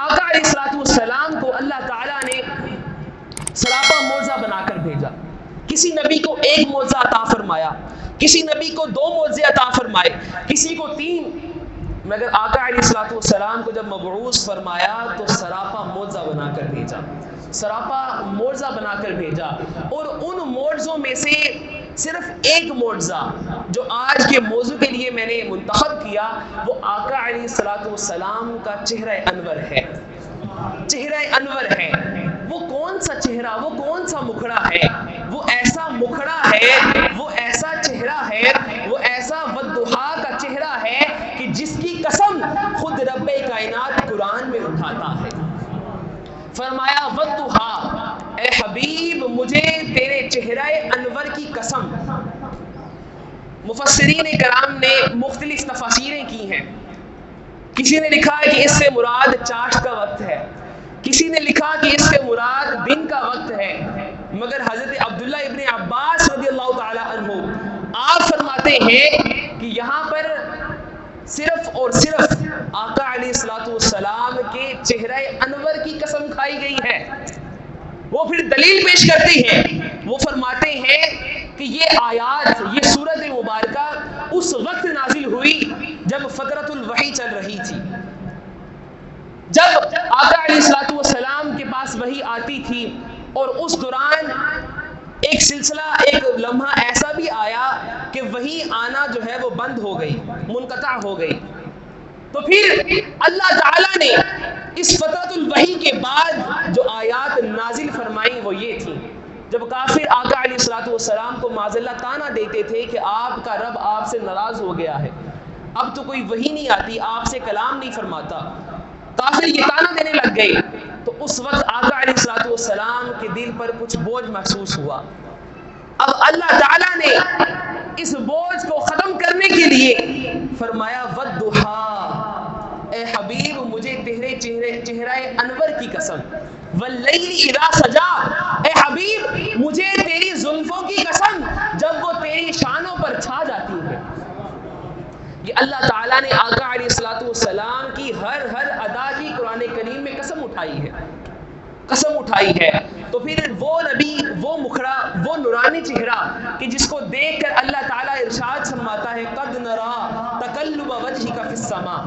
آقا علیہ الصلوۃ والسلام کو اللہ تعالیٰ نے سراپا معجزہ بنا کر بھیجا. کسی نبی کو ایک معجزہ عطا فرمایا, کسی نبی کو 2 معجزے عطا فرمائے, کسی کو 3, مگر آقا علیہ الصلوۃ والسلام کو جب مبعوث فرمایا تو سراپا معجزہ بنا کر بھیجا, سراپا معجزہ بنا کر بھیجا. اور ان معجزوں میں سے صرف ایک معجزہ جو آج کے موضوع کے لیے میں نے منتخب کیا وہ آقا علیہ الصلوۃ والسلام کا چہرہ انور ہے. چہرہ انور ہے. وہ کون سا چہرہ, وہ کون سا مکھڑا ہے؟ وہ ایسا مکھڑا ہے, وہ ایسا چہرہ ہے, وہ ایسا والضحیٰ کا چہرہ ہے کہ جس کی قسم خود رب کائنات قرآن میں اٹھاتا ہے. فرمایا والضحیٰ, اے حبیب مجھے تیرے چہرہ انور کی قسم. مفسرین کرام نے مختلف تفاسیریں کی ہیں. کسی نے لکھا ہے کہ اس سے مراد چاشت کا وقت ہے, کسی نے لکھا کہ اس سے مراد دن کا وقت ہے, مگر حضرت عبداللہ ابن عباس رضی اللہ تعالی عنہ آپ فرماتے ہیں کہ یہاں پر صرف اور صرف آقا علیہ الصلوۃ والسلام کے چہرہ انور کی قسم کھائی گئی ہے. وہ پھر دلیل پیش کرتے ہیں, وہ فرماتے ہیں کہ یہ آیات, یہ سورۃ مبارکہ اس وقت نازل ہوئی جب فترۃ الوحی چل رہی تھی, جب آقا علیہ الصلوۃ والسلام کے پاس وحی آتی تھی, اور اس دوران ایک سلسلہ, ایک لمحہ ایسا بھی آیا کہ وحی آنا جو ہے وہ بند ہو گئی, منقطع ہو گئی. تو پھر اللہ تعالیٰ نے اس فترۃ الوحی کے بعد جو آیات نازل فرمائیں وہ یہ تھیں, جب کافر آقا علیہ الصلوۃ والسلام کو معاذ اللہ طعنہ دیتے تھے کہ آپ کا رب آپ سے ناراض ہو گیا ہے, اب تو کوئی وحی نہیں آتی, آپ سے کلام نہیں فرماتا, کافر یہ طعنہ دینے لگ گئے. تو اس وقت آقا علیہ الصلوۃ والسلام کے دل پر کچھ بوجھ محسوس ہوا. اب اللہ تعالیٰ نے اس بوجھ کو ختم کرنے کے لیے فرمایا والضحیٰ, اے حبیب مجھے تیرے چہرہ انور کی قسم, واللیل اذا سجا, اے حبیب مجھے تیری زلفوں کی قسم جب وہ تیری شانوں پر چھا جاتی ہے. یہ اللہ تعالیٰ نے آقا علیہ الصلوۃ والسلام کی ہر ادا کی قرآن کریم میں قسم اٹھائی ہے, قسم اٹھائی ہے. تو پھر وہ نبی, وہ مکھڑا, وہ نورانی چہرہ کہ جس کو دیکھ کر اللہ تعالیٰ ارشاد فرماتا ہے قد نرا تقلب وجهک فی السماء,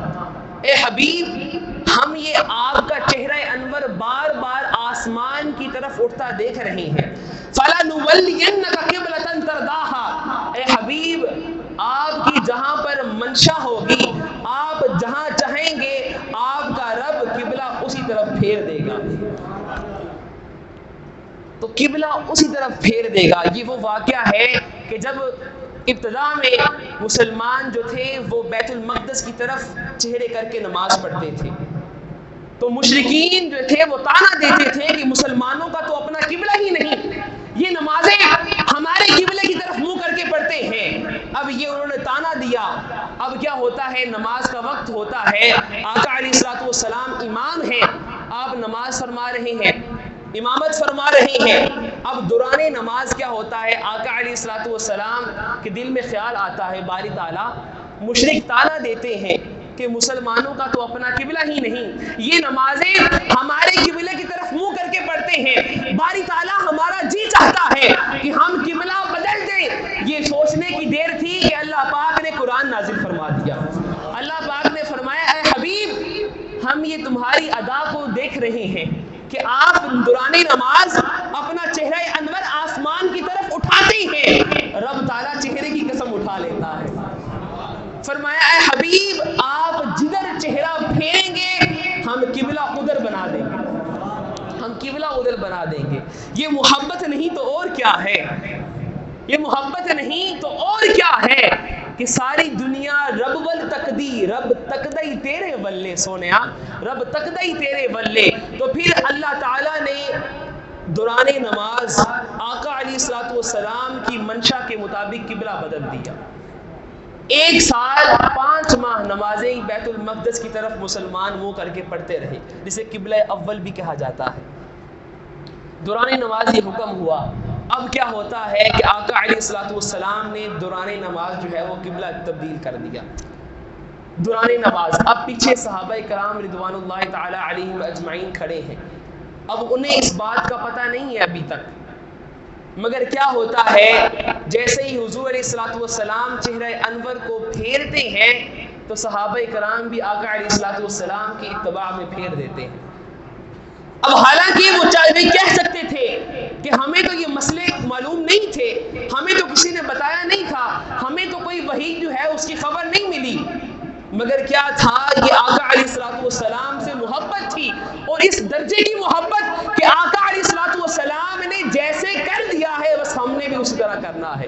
اے حبیب ہم یہ آپ کا چہرہ انور بار بار آسمان کی طرف اٹھتا دیکھ رہے ہیں. فلنولینک قبلۃ ترضاها, اے حبیب آپ کی جہاں پر منشا ہوگی, آپ جہاں چاہیں گے آپ کا رب قبلہ اسی طرف پھیر دے گا. تو قبلہ اسی طرف پھیر دے گا. یہ وہ واقعہ ہے کہ جب ابتدا میں مسلمان جو تھے وہ بیت المقدس کی طرف چہرے کر کے نماز پڑھتے تھے, تو مشرکین جو تھے وہ طعنہ دیتے تھے کہ مسلمانوں کا تو اپنا قبلہ ہی نہیں, یہ نمازیں ہمارے قبلے کی طرف منہ کر کے پڑھتے ہیں. اب یہ انہوں نے طعنہ دیا. اب کیا ہوتا ہے, نماز کا وقت ہوتا ہے, آقا علیہ الصلوۃ والسلام امام ہیں, آپ نماز فرما رہے ہیں, امامت فرما رہے ہیں. اب دوران نماز کیا ہوتا ہے, آقا علیہ الصلوۃ والسلام کے دل میں خیال آتا ہے باری تعالیٰ مشرک طعنہ دیتے ہیں کہ مسلمانوں کا تو اپنا قبلہ ہی نہیں, یہ نمازیں ہمارے قبلے کی طرف منہ کر کے پڑھتے ہیں, باری تعالیٰ ہمارا جی چاہتا ہے کہ ہم قبلہ بدل دیں. یہ سوچنے کی دیر تھی کہ اللہ پاک نے قرآن نازل فرما دیا. اللہ پاک نے فرمایا اے حبیب ہم یہ تمہاری ادا کو دیکھ رہے ہیں کہ آپ دوران نماز اپنا چہرہ انور آسمان کی طرف اٹھاتے ہیں, رب تعالیٰ چہرے کی قسم اٹھا لیتا ہے. فرمایا اے حبیب آپ جدھر چہرہ پھیریں گے ہم قبلہ ادھر بنا دیں گے, ہم قبلہ ادھر بنا دیں گے. یہ محبت نہیں تو اور کیا ہے, یہ محبت نہیں تو اور کیا ہے کہ ساری دنیا رب ول تقدی, رب تقدی تیرے ولے سونیا, رب تقدی تیرے ولے. تو پھر اللہ تعالیٰ نے دوران نماز آقا علیہ الصلوۃ والسلام کی منشا کے مطابق قبلہ بدل دیا. 1 سال 5 ماہ نمازیں بیت المقدس کی طرف مسلمان منہ کر کے پڑھتے رہے, جسے قبلہ اول بھی کہا جاتا ہے. دوران نماز یہ حکم ہوا. اب کیا ہوتا ہے کہ آقا علیہ الصلوۃ والسلام نے دوران نماز جو ہے وہ قبلہ تبدیل کر دیا. دوران نماز. اب پیچھے صحابہ کرام رضوان اللہ تعالی علیہم اجمعین کھڑے ہیں. اب انہیں اس بات کا پتہ نہیں ہے ابھی تک، مگر کیا ہوتا ہے جیسے ہی حضور علیہ الصلوۃ والسلام چہرہ انور کو پھیرتے ہیں تو صحابہ کرام بھی آقا علیہ الصلوۃ والسلام کی اتباع میں پھیر دیتے ہیں. اب حالانکہ وہ کہہ سکتے تھے کہ ہمیں تو یہ مسئلے معلوم نہیں تھے، ہمیں تو کسی نے بتایا نہیں تھا، ہمیں تو کوئی وحی جو ہے اس کی خبر نہیں ملی، مگر کیا تھا، یہ آقا علیہ الصلوۃ والسلام سے محبت تھی، اور اس درجے کی محبت کہ آقا علیہ الصلوۃ والسلام نے جیسے کر دیا ہے بس ہم نے بھی اسی طرح کرنا ہے.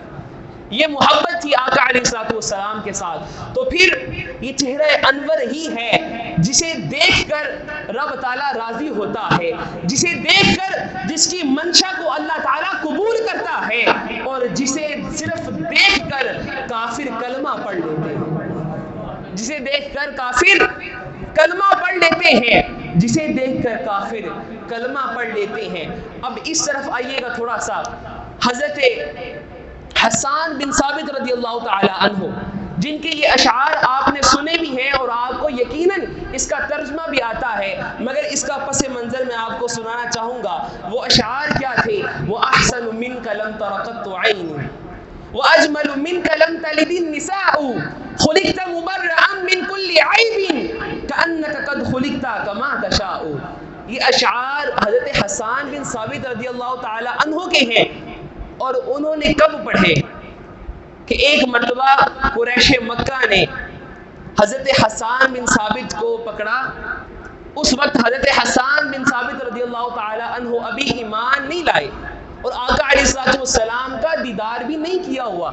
یہ محبت تھی آقا علیہ الصلوۃ والسلام کے ساتھ. تو پھر یہ چہرہ انور ہی ہے جسے دیکھ کر رب تعالیٰ راضی ہوتا ہے، جسے دیکھ کر جس کی منشا کو اللہ تعالیٰ قبول کرتا ہے، اور جسے صرف دیکھ کر کافر کلمہ پڑھ لیتے ہیں، جسے دیکھ کر کافر کلمہ پڑھ لیتے ہیں، جسے دیکھ کر کافر کلمہ پڑھ لیتے ہیں. اب اس طرف آئیے گا تھوڑا سا. حضرت حسان بن ثابت رضی اللہ تعالی عنہ، جن کے یہ اشعار آپ نے سنے بھی ہیں اور آپ کو یقیناً اس کا ترجمہ بھی آتا ہے، مگر اس کا پس منظر میں آپ کو سنانا چاہوں گا. وہ اشعار کیا تھے؟ وہ احسن منک لم تر قط عینی واجمل منک لم تلد النساء خلقت مبرئا من كل عیب کانک قد خلقت کما تشاء. یہ اشعار حضرت حسان بن ثابت رضی اللہ تعالی عنہ کے ہیں، اور انہوں نے کب پڑھے کہ ایک مرتبہ قریش مکہ نے حضرت حسان بن ثابت کو پکڑا. اس وقت حضرت حسان بن ثابت رضی اللہ تعالی عنہ ابھی ایمان نہیں لائے اور آقا علیہ الصلوۃ والسلام کا دیدار بھی نہیں کیا ہوا.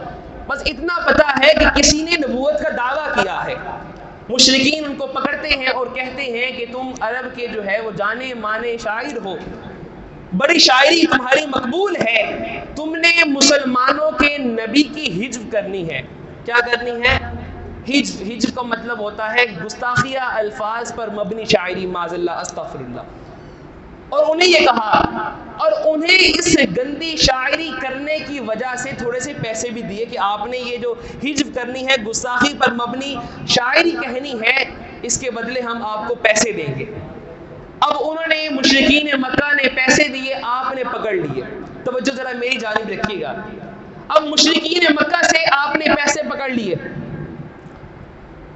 بس اتنا پتا ہے کہ کسی نے نبوت کا دعویٰ کیا ہے. مشرکین ان کو پکڑتے ہیں اور کہتے ہیں کہ تم عرب کے جو ہے وہ جانے مانے شاعر ہو، بڑی شاعری تمہاری مقبول ہے، تم نے مسلمانوں کے نبی کی ہجو کرنی ہے. کیا کرنی ہے؟ ہجو کا مطلب ہوتا ہے گستاخیہ الفاظ پر مبنی شاعری، معاذ اللہ، استغفر اللہ. اور انہیں یہ کہا، اور انہیں اس گندی شاعری کرنے کی وجہ سے تھوڑے سے پیسے بھی دیے کہ آپ نے یہ جو ہجو کرنی ہے، گستاخی پر مبنی شاعری کہنی ہے، اس کے بدلے ہم آپ کو پیسے دیں گے. اب انہوں نے مشرکین مکہ نے پیسے دیے، آپ نے پکڑ لیے. توجہ ذرا میری جانب رکھیے گا. اب مشرکین مکہ سے آپ نے پیسے پکڑ لیے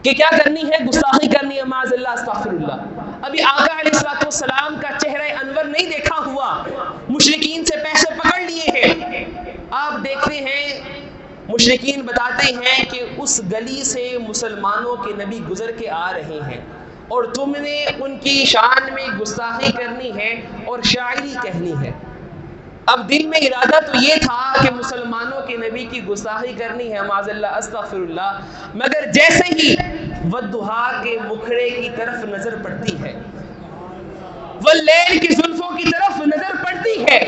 کہ کیا کرنی ہے؟ گستاخی کرنی ہے، معاذ اللہ، استغفر اللہ. ابھی آقا علیہ الصلوۃ والسلام کا چہرہ انور نہیں دیکھا ہوا، مشرکین سے پیسے پکڑ لیے ہیں. آپ دیکھتے ہیں مشرکین بتاتے ہیں کہ اس گلی سے مسلمانوں کے نبی گزر کے آ رہے ہیں اور تم نے ان کی شان میں گستاخی کرنی ہے اور شاعری کہنی ہے. اب دل میں ارادہ تو یہ تھا کہ مسلمانوں کے نبی کی گستاخی کرنی ہے، معاذ اللہ، استغفر اللہ، مگر جیسے ہی والضحیٰ کے مکھڑے کی طرف نظر پڑتی ہے، واللیل کی زلفوں کی طرف نظر پڑتی ہے،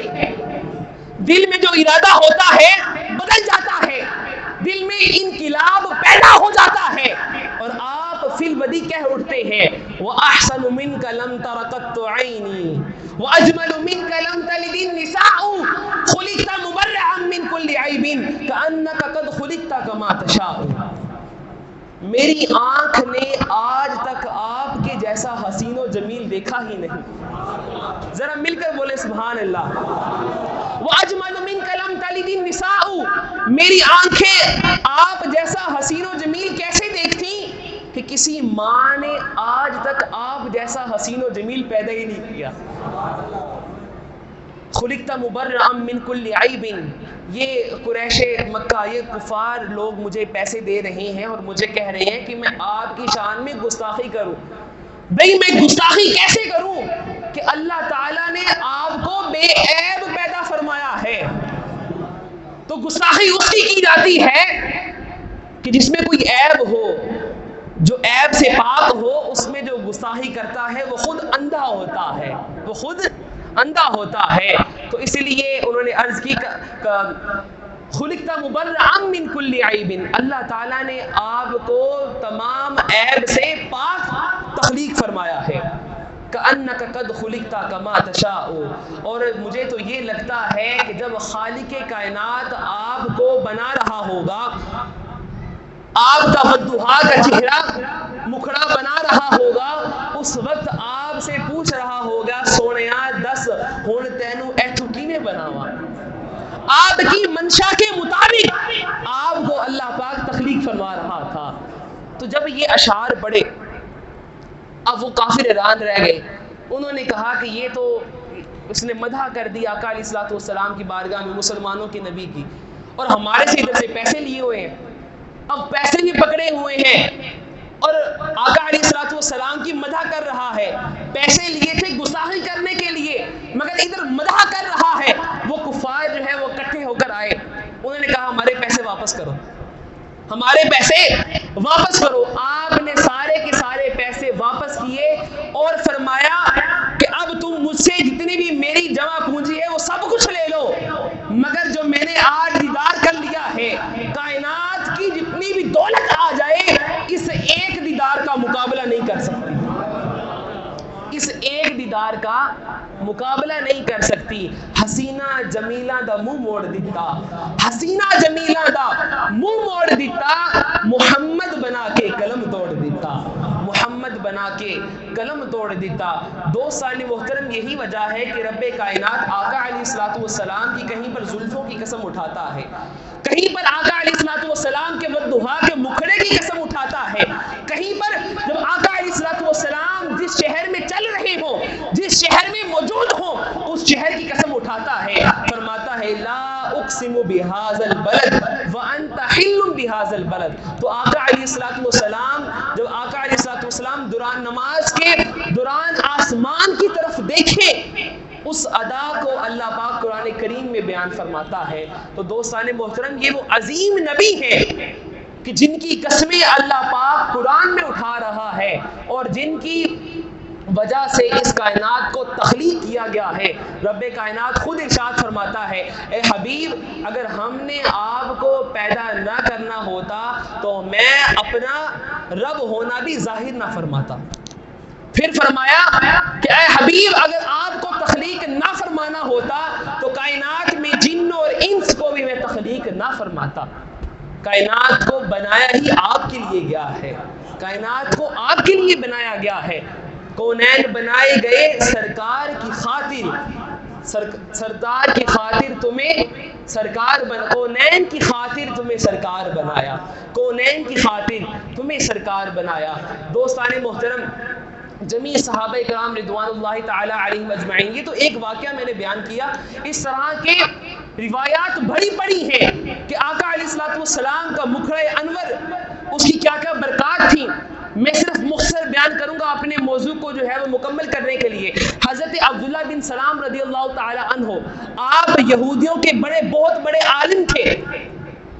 دل میں جو ارادہ ہوتا ہے بدل جاتا ہے، دل میں انقلاب پیدا ہو جاتا ہے، اور آپ فی البدی کہہ اٹھتے ہیں وَأَحْسَنُ مِنْكَ لَمْ تَرَ قَطُّ عَيْنِي وَأَجْمَلُ مِنْكَ لَمْ تَلِدِ النِّسَاءُ خُلِقْتَ مُبَرَّئًا مِنْ كُلِّ عَيْبٍ كَأَنَّكَ قَدْ خُلِقْتَ كَمَا تَشَاءُ. میری آنکھ نے آج تک آپ کے جیسا حسین و جمیل دیکھا ہی نہیں. ذرا مل کر بولے سبحان اللہ. وَأَجْمَلُ مِنْكَ لَمْ تَلِدِ النِّسَاءُ، میری آنکھیں آپ جیسا حسین و جمیل کیسے دیکھتی کہ کسی ماں نے آج تک آپ جیسا حسین و جمیل پیدا ہی نہیں کیا. خلقت مبرئا من کل عیب. یہ قریش مکہ، یہ کفار لوگ مجھے پیسے دے رہے ہیں اور مجھے کہہ رہے ہیں کہ میں آپ کی شان میں گستاخی کروں. بھئی میں گستاخی کیسے کروں کہ اللہ تعالیٰ نے آپ کو بے عیب پیدا فرمایا ہے. تو گستاخی اس کی جاتی ہے کہ جس میں کوئی عیب ہو، جو عیب سے پاک ہو. اس میں جو گستاخی کرتا ہے وہ خود اندھا ہوتا ہے، وہ خود اندھا ہوتا ہے. تو اس لیے انہوں نے عرض کی خلقت مبرئا من کل عیب، اللہ تعالیٰ نے آپ کو تمام عیب سے پاک تخلیق فرمایا ہے. کأنک قد خلقت کما تشاء. اور مجھے تو یہ لگتا ہے کہ جب خالق کائنات آپ کو بنا رہا ہوگا، آپ کا والضحیٰ کا چہرہ بنا رہا ہوگا اس وقت آپ سے پوچھ رہا ہوگا سونیا دس ہن تینوں ایتھوں کیویں بناواں. آپ کی منشا کے مطابق آپ کو اللہ پاک تخلیق فرما رہا تھا. تو جب یہ اشعار پڑھے اب وہ کافر حیران رہ گئے. انہوں نے کہا کہ یہ تو اس نے مدح کر دی آقا علیہ الصلوۃ والسلام کی بارگاہ میں مسلمانوں کے نبی کی, اور ہمارے سے ادھر سے پیسے لیے ہوئے ہیں, اب پیسے بھی پکڑے ہوئے ہیں اور آقا علیہ الصلوۃ والسلام کی مدح کر رہا ہے. پیسے لیے تھے گستاخی کرنے کے لیے مگر ادھر مدح کر رہا ہے. وہ کفار جو ہے وہ اکٹھے ہو کر آئے, انہوں نے کہا ہمارے پیسے واپس کرو, ہمارے پیسے واپس کرو. آپ نے سارے کے سارے پیسے واپس کیے اور فرمایا کہ اب تم مجھ سے جتنی بھی میری جمع پونجی ہے وہ سب کچھ لے لو, مگر جو میں نے آج دیدار کر لیا ہے کائنات کی جتنی بھی دولت آ جائے اس ایک دیدار کا مقابلہ نہیں کر سکتی, اس ایک دیدار کا مقابلہ نہیں کر سکتی. حسینہ جمیلہ دا منہ موڑ دیتا, حسینہ جمیلہ دا منہ موڑ دیتا, محمد بنا کے قلم توڑ دیتا, محمد بنا کے قلم توڑ دیتا. دوستان محترم یہی وجہ ہے کہ رب کائنات آقا علیہ الصلوۃ والسلام کی کہیں پر زلفوں کی قسم اٹھاتا ہے, کہیں پر آقا علیہ الصلوۃ والسلام کے والضحیٰ کے مکھڑے کی قسم اٹھاتا ہے, کہیں پر جب آقا علیہ الصلوۃ والسلام جس شہر میں چل رہے ہوں جس شہر میں موجود ہوں اس شہر کی قسم اٹھاتا ہے, فرماتا ہے لا اقسم بہذا البلد وانت حل بہذا البلد. تو آقا علیہ الصلوۃ والسلام جب آقا علیہ الصلوۃ والسلام دوران نماز کے دوران آسمان کی طرف دیکھیں اس ادا کو اللہ پاک قرآن کریم میں بیان فرماتا ہے. تو دوستان محترم یہ وہ عظیم نبی ہیں کہ جن کی قسمیں اللہ پاک قرآن میں اٹھا رہا ہے اور جن کی وجہ سے اس کائنات کو تخلیق کیا گیا ہے. رب کائنات خود ارشاد فرماتا ہے اے حبیب اگر ہم نے آپ کو پیدا نہ کرنا ہوتا تو میں اپنا رب ہونا بھی ظاہر نہ فرماتا. پھر فرمایا کہ اے حبیب اگر آپ کو تخلیق نہ فرمانا ہوتا تو کائنات میں جن اور انس کو بھی میں تخلیق نہ فرماتا. کائنات کو بنایا ہی آپ کے لیے گیا ہے, کائنات کو آپ کے لیے بنایا گیا ہے. کونین بنائے گئے سرکار کی خاطر, سردار کی خاطر تمہیں سرکار کونین کی خاطر تمہیں سرکار بنایا, کونین کی خاطر تمہیں سرکار بنایا. دوستان محترم جمیع صحابہ کرام رضوان اللہ تعالی علیہم اجمعین, یہ تو ایک واقعہ میں نے بیان کیا, اس طرح کے روایات بڑی پڑی ہیں کہ آقا علیہ الصلوۃ والسلام کا مکھڑے انور اس کی کیا کیا برکات تھیں. میں صرف مختصر بیان کروں گا اپنے موضوع کو جو ہے وہ مکمل کرنے کے لیے. حضرت عبداللہ بن سلام رضی اللہ تعالی عنہ آپ یہودیوں کے بہت بڑے عالم تھے,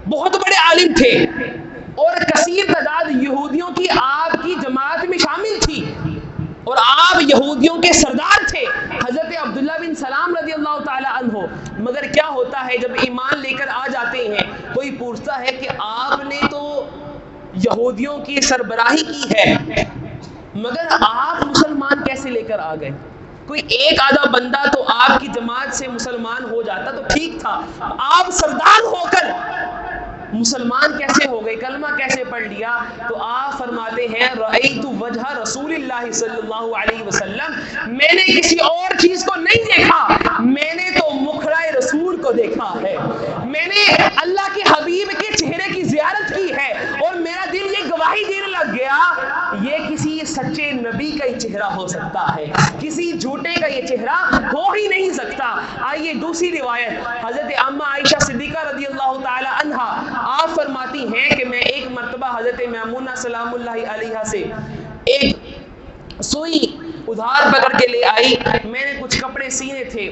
بہت بڑے عالم تھے اور کثیر تعداد یہودیوں کی آپ کی جماعت میں شامل تھی اور آپ یہودیوں کے سردار تھے حضرت عبداللہ بن سلام رضی اللہ تعالی عنہ. مگر کیا ہوتا ہے جب ایمان لے کر آ جاتے ہیں کوئی پوچھتا ہے کہ آپ نے تو یہودیوں کی سربراہی کی ہے مگر آپ مسلمان کیسے لے کر آ گئے. کوئی ایک آدھا بندہ تو آپ کی جماعت سے مسلمان ہو جاتا تو ٹھیک تھا, آپ سردار ہو کر مسلمان کیسے ہو گئے, کلمہ کیسے پڑھ لیا. تو آپ فرماتے ہیں رأیت وجہ رسول اللہ صلی اللہ علیہ وسلم, میں نے کسی اور چیز کو نہیں دیکھا, میں نے تو مکھڑا رسول کو دیکھا ہے, میں نے اللہ کے حبیب کے چہرے کی زیارت کی ہے اور میرا دل یہ گواہی دینے لگ گیا یہ کسی سچے نبی کا ہی چہرہ ہو سکتا ہے, کسی جھوٹے کا یہ چہرہ ہو ہی نہیں سکتا. آئیے دوسری روایت حضرت اما عائشہ صدیقہ رضی اللہ تعالی عنہا آپ فرماتی ہیں کہ میں ایک مرتبہ حضرت میمونہ سلام اللہ علیہا سے ایک سوئی ادھار پکڑ کے لے آئی. میں نے کچھ کپڑے سینے تھے,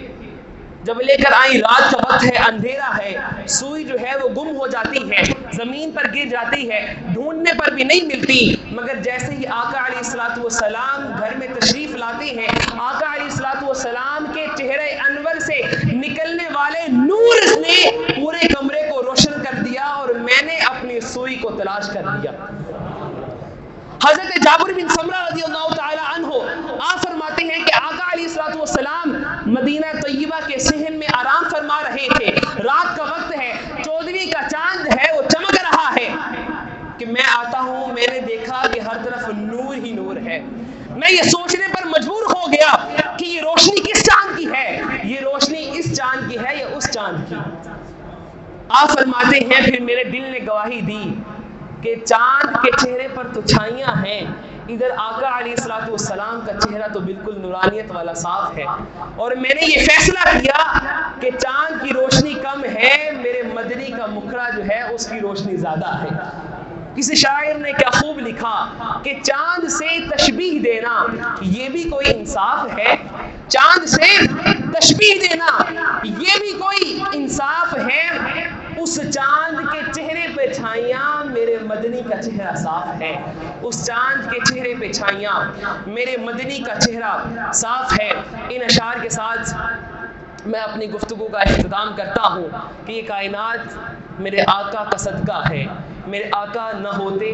جب لے کر آئی رات کا وقت ہے, اندھیرا ہے, سوئی جو ہے وہ گم ہو جاتی ہے, زمین پر گر جاتی ہے, ڈھونڈنے پر بھی نہیں ملتی. مگر جیسے ہی آقا علیہ الصلوۃ والسلام گھر میں تشریف لاتے ہیں آقا علیہ الصلوۃ والسلام کے چہرے انور سے نکلنے والے نور نے پورے کمرے کو روشن کر دیا اور میں نے اپنی سوئی کو تلاش کر لیا. حضرت جابر بن سمرہ رضی اللہ تعالی عنہ آپ فرماتے ہیں کہ آقا علیہ الصلوۃ والسلام مدینہ طیبہ کے صحن میں آرام فرما رہے تھے, رات کا وقت ہے, 14ویں کا چاند ہے وہ چمک رہا ہے کہ میں آتا ہوں, میں نے دیکھا کہ ہر طرف نور ہی نور میں یہ سوچنے پر مجبور ہو گیا کہ یہ روشنی کس چاند کی ہے، یہ روشنی اس چاند کی ہے یا اس چاند کی۔ آپ فرماتے ہیں پھر میرے دل نے گواہی دی کہ چاند کے چہرے پر تو چھائیاں ہیں، ادھر آقا علیہ الصلوۃ والسلام کا چہرہ تو بالکل نورانیت والا صاف ہے، اور میں نے یہ فیصلہ کیا کہ چاند کی روشنی کم ہے، میرے مدنی کا مکھڑا جو ہے اس کی روشنی زیادہ ہے۔ کسی شاعر نے کیا خوب لکھا کہ چاند سے تشبیہ دینا یہ بھی کوئی انصاف ہے، چاند سے تشبیہ دینا یہ بھی کوئی انصاف ہے، اس چاند کے چہرے پہ چھائیاں میرے مدنی کا چہرہ صاف ہے، اس چاند کے چہرے پہ چھائیاں میرے مدنی کا چہرہ صاف ہے۔ ان اشعار کے ساتھ میں اپنی گفتگو کا اختتام کرتا ہوں کہ یہ کائنات میرے آقا کا صدقہ ہے، میرے آقا نہ ہوتے